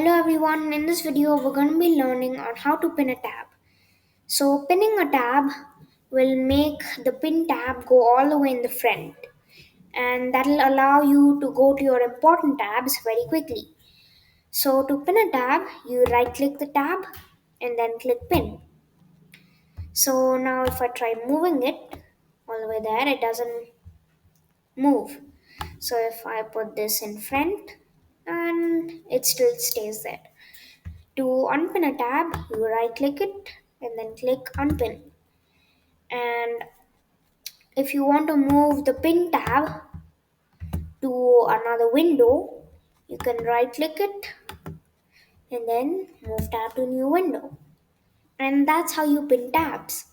Hello everyone, in this video we're going to be learning on how to pin a tab. So pinning a tab will make the pin tab go all the way in the front, and that will allow you to go to your important tabs very quickly. So to pin a tab, you right click the tab and then click pin. So now if I try moving it all the way there, it doesn't move. So if I put this in front, and it still stays there. To unpin a tab, you right click it and then click unpin. And if you want to move the pin tab to another window, you can right click it and then move tab to new window. And that's how you pin tabs.